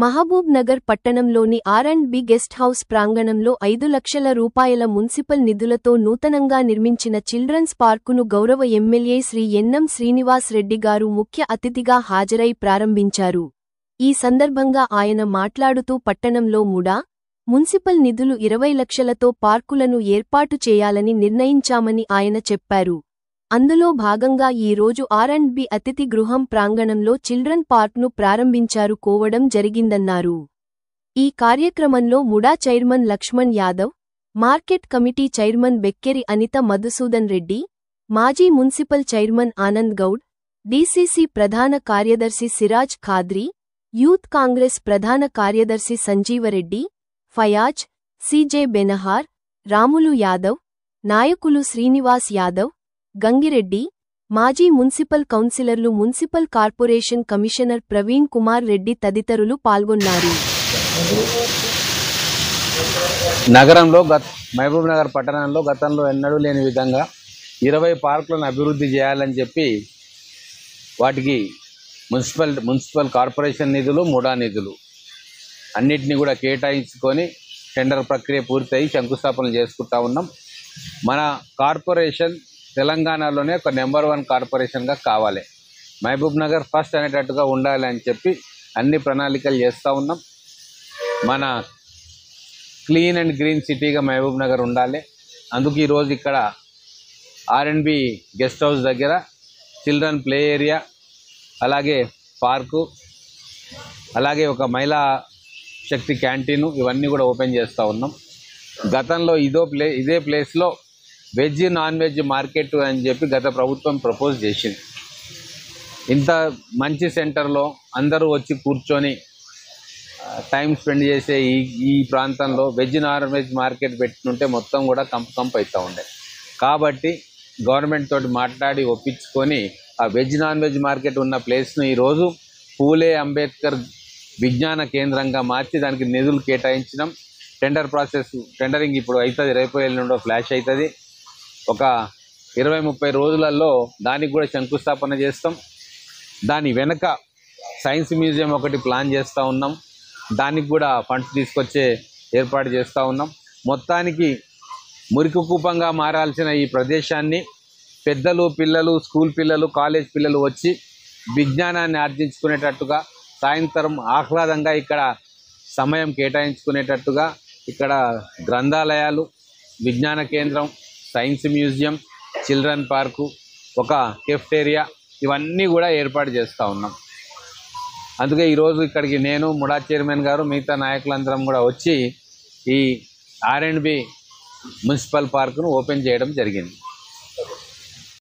మహబూబ్ నగర్ పట్టణంలోని ఆర్&బి guest house ప్రాంగణంలో 5 లక్షల రూపాయల మున్సిపల్ నిధులతో నూతనంగా నిర్మించిన చిల్డ్రన్స్ పార్కును గౌరవ ఎమ్మెల్యే శ్రీ ఎన్నం శ్రీనివాస్ రెడ్డి గారు ముఖ్య అతిథిగా హాజరై ప్రారంభించారు. ఈ సందర్భంగా ఆయన మాట్లాడుతూ పట్టణంలో మున్సిపల్ నిధులు 20 లక్షలతో పార్కులను ఏర్పాటు చేయాలని నిర్ణయించామని ఆయన చెప్పారు. అందులో భాగంగా ఈ రోజు ఆర్&బి అతిథి గృహం ప్రాంగణంలో చిల్డ్రన్ పార్క్ను ప్రారంభించారు జరిగిందన్నారు. ఈ కార్యక్రమంలో MUDA chairman Lakshman Yadav, market committee chairman Bekkeri Anitha Madhusudan Reddy, మాజీ municipal chairman Anand Goud, DCC ప్రధాన కార్యదర్శి సిరాజ్ ఖాద్రీ, యూత్ కాంగ్రెస్ ప్రధాన కార్యదర్శి సంజీవరెడ్డి, ఫయాజ్, సిజే బెనహార్, రాములు యాదవ్, నాయకులు శ్రీనివాస్ యాదవ్, గంగిరెడ్డి, మాజీ మున్సిపల్ కౌన్సిలర్లు, municipal corporation commissioner Praveen Kumar Reddy తదితరులు పాల్గొన్నారు. నగరంలో మహబూబ్ నగర్ పట్టణంలో గతంలో ఎన్నడూ లేని విధంగా 20 పార్కులను అభివృద్ధి చేయాలని చెప్పి వాటికి మున్సిపల్ కార్పొరేషన్ నిధులు, ముడా నిధులు అన్నిటినీ కూడా కేటాయించుకొని టెండర్ ప్రక్రియ పూర్తయి శంకుస్థాపన చేసుకుంటా ఉన్నాం. మన కార్పొరేషన్ తెలంగాణలోనే ఒక నెంబర్ 1 కార్పొరేషన్గా కావాలి, మహబూబ్ నగర్ ఫస్ట్ అనేటట్టుగా ఉండాలి అని చెప్పి అన్ని ప్రణాళికలు చేస్తూ ఉన్నాం. మన క్లీన్ అండ్ గ్రీన్ సిటీగా మహబూబ్ నగర్ ఉండాలి. అందుకు ఈరోజు ఇక్కడ ఆర్&బి గెస్ట్ హౌస్ దగ్గర చిల్డ్రన్ ప్లే ఏరియా, అలాగే పార్కు, అలాగే ఒక మహిళా శక్తి క్యాంటీను ఇవన్నీ కూడా ఓపెన్ చేస్తూ ఉన్నాం. గతంలో ఇదే ప్లేస్లో వెజ్ నాన్ వెజ్ మార్కెట్ అని చెప్పి గత ప్రభుత్వం ప్రపోజ్ చేసింది. ఇంత మంచి సెంటర్లో అందరూ వచ్చి కూర్చొని టైం స్పెండ్ చేసే ఈ ప్రాంతంలో వెజ్ నాన్ వెజ్ మార్కెట్ పెట్టినుంటే మొత్తం కూడా కంపు అవుతూ ఉండే. కాబట్టి గవర్నమెంట్ తోటి మాట్లాడి ఒప్పించుకొని ఆ వెజ్ నాన్ వెజ్ మార్కెట్ ఉన్న ప్లేస్ను ఈరోజు పూలే అంబేద్కర్ విజ్ఞాన కేంద్రంగా మార్చి దానికి నిధులు కేటాయించడం. టెండరింగ్ ఇప్పుడు అవుతుంది, రేపు ఎల్లుండో ఫ్లాష్ అవుతుంది. ఒక 20-30 రోజులలో దానికి కూడా శంకుస్థాపన చేస్తాం. దాని వెనక సైన్స్ మ్యూజియం ఒకటి ప్లాన్ చేస్తూ ఉన్నాం, దానికి కూడా ఫండ్స్ తీసుకొచ్చే ఏర్పాటు చేస్తూ ఉన్నాం. మొత్తానికి మురికి కూపంగా మారాల్సిన ఈ ప్రదేశాన్ని పెద్దలు, పిల్లలు, స్కూల్ పిల్లలు, కాలేజ్ పిల్లలు వచ్చి విజ్ఞానాన్ని ఆర్జించుకునేటట్టుగా, సాయంత్రం ఆహ్లాదంగా ఇక్కడ సమయం కేటాయించుకునేటట్టుగా ఇక్కడ గ్రంథాలయాలు, విజ్ఞాన కేంద్రం, సైన్స్ మ్యూజియం, చిల్డ్రన్ పార్కు, ఒక కెఫ్టేరియా ఇవన్నీ కూడా ఏర్పాటు చేస్తూ ఉన్నాం. అందుకే ఈరోజు ఇక్కడికి నేను, ముడా చైర్మన్ గారు, మిగతా నాయకులందరం కూడా వచ్చి ఈ ఆర్&బి మున్సిపల్ పార్కును ఓపెన్ చేయడం జరిగింది.